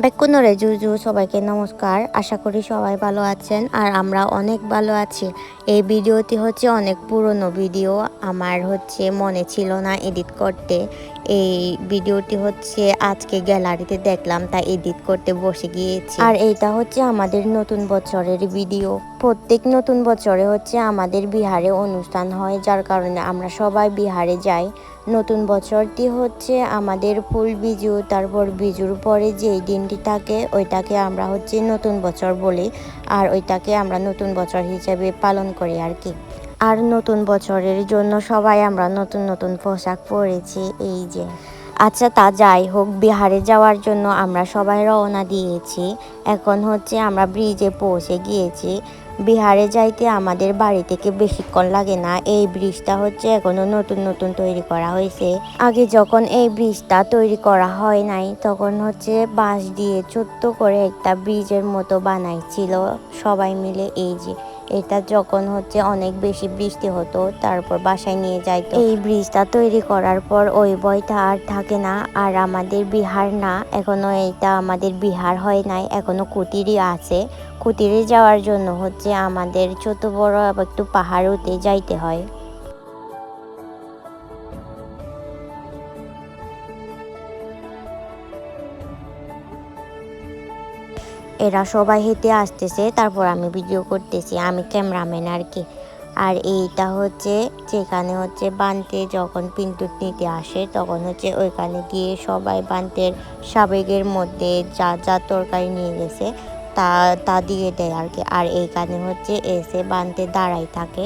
বেকুনরে জুজু সবাইকে নমস্কার। আশা করি সবাই ভালো আছেন আর আমরা অনেক ভালো আছি। এই ভিডিওটি হচ্ছে অনেক পুরনো ভিডিও, আমার হচ্ছে মনে ছিল না এডিট করতে। এই ভিডিওটি হচ্ছে আজকে গ্যালারিতে দেখলাম, তাই এডিট করতে বসে গিয়েছি। আর এইটা হচ্ছে আমাদের নতুন বছরের ভিডিও। প্রত্যেক নতুন বছরে হচ্ছে আমাদের বিহারে অনুষ্ঠান হয়, যার কারণে আমরা সবাই বিহারে যাই। নতুন বছরটি হচ্ছে আমাদের ফুল বিজু, তারপর বিজুর পরে যেই দিনটি থাকে ওইটাকে আমরা হচ্ছে নতুন বছর বলি, আর ওইটাকে আমরা নতুন বছর হিসেবে পালন করি আর কি। আর নতুন বছরের জন্য সবাই আমরা নতুন নতুন পোশাক পরেছি এই যে। আচ্ছা, তা যাই হোক, বিহারে যাওয়ার জন্য আমরা সবাই রওনা দিয়েছি। এখন হচ্ছে আমরা ব্রিজে পৌঁছে গিয়েছি। বিহারে যাইতে আমাদের বাড়ি থেকে বেশিক্ষণ লাগে না। এই ব্রিজটা হচ্ছে এখনো নতুন নতুন তৈরি করা হয়েছে। আগে যখন এই ব্রিজটা তৈরি করা হয় নাই, তখন হচ্ছে বাঁশ দিয়ে ছোট্ট করে একটা ব্রিজের মতো বানাইছিল সবাই মিলে। এই যে এটা যখন হচ্ছে অনেক বেশি বৃষ্টি হতো, তারপর বাসায় নিয়ে যাইতো। এই ব্রিজটা তৈরি করার পর ওই ভয়টা আর থাকে না। আর আমাদের বিহার না, এখনো এটা আমাদের বিহার হয় নাই, এখনো কুটিরই আছে। কুটিরে যাওয়ার জন্য হচ্ছে আমাদের ছোট বড় একটু পাহাড় উঠে যাইতে হয়। এরা সবাই হেঁটে আসতেছে, তারপর আমি ভিডিও করতেছি, আমি ক্যামেরাম্যান আর কি। আর এইটা হচ্ছে যেখানে হচ্ছে বানতে যখন পিন্টুত নিতে আসে, তখন হচ্ছে ওইখানে গিয়ে সবাই বানতের সাবেগের মধ্যে যা যা তরকারি নিয়ে গেছে তা তা দিয়ে দেয় আর কি। আর এইখানে হচ্ছে এসে বানতে দাঁড়াই থাকে,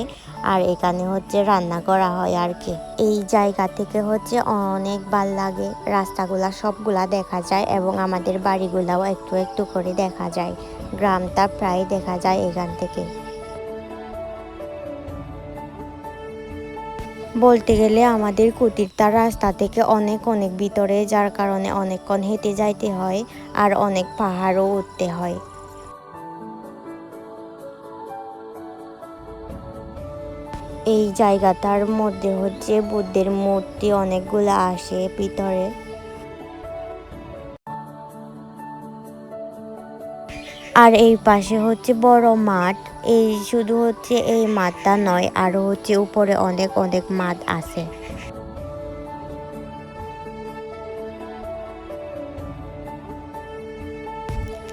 আর এখানে হচ্ছে রান্না করা হয় আর কি। এই জায়গা থেকে হচ্ছে অনেক ভাল লাগে, রাস্তাগুলা সবগুলা দেখা যায় এবং আমাদের বাড়িগুলাও একটু একটু করে দেখা যায়। গ্রামটা প্রায় দেখা যায় এখান থেকে। বলতে গেলে আমাদের কুটিরটা রাস্তা থেকে অনেক অনেক ভিতরে, যার কারণে অনেকক্ষণ হেঁটে যাইতে হয় আর অনেক পাহাড়ও উঠতে হয়। এই জায়গাটার মধ্যে হচ্ছে বুদ্ধের মূর্তি অনেকগুলো আসে ভিতরে। আর এই পাশে হচ্ছে বড় মাঠ। এই শুধু হচ্ছে এই মাঠটা নয়, আরো হচ্ছে উপরে অনেক অনেক মাঠ আছে।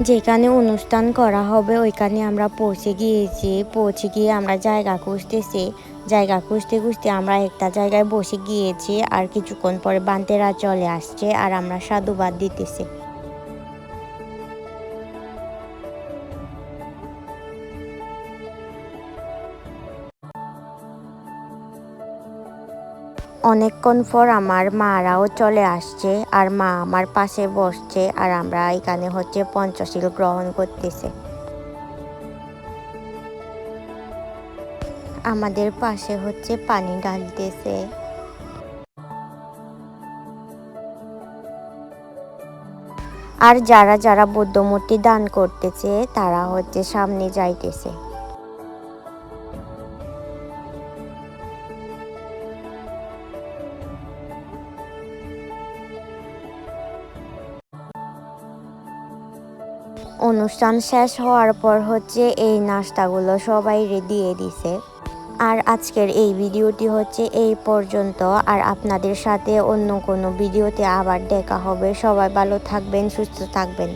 যেখানে অনুষ্ঠান করা হবে ওইখানে আমরা পৌঁছে গিয়েছি। পৌঁছে গিয়ে আমরা জায়গা খুঁজতেছি। জায়গা খুঁজতে খুঁজতে আমরা একটা জায়গায় বসে গিয়েছি, আর কিছুক্ষণ পরে বান্তেরা চলে আসছে আর আমরা সাধুবাদ দিতেছি। অনেকক্ষণ পর আমার মারাও চলে আসছে, আর মা আমার পাশে বসছে, আর আমরা এখানে হচ্ছে পঞ্চশীল গ্রহণ করতেছে। আমাদের পাশে হচ্ছে পানি ঢালতেছে। আর যারা যারা বৌদ্ধ মূর্তি দান করতেছে তারা হচ্ছে সামনে যাইতেছে। অনুষ্ঠান শেষ হওয়ার পর হচ্ছে এই নাস্তাগুলো সবাই দিয়ে দিছে। আর আজকের এই ভিডিওটি হচ্ছে এই পর্যন্ত। আর আপনাদের সাথে অন্য কোনো ভিডিওতে আবার দেখা হবে। সবাই ভালো থাকবেন, সুস্থ থাকবেন।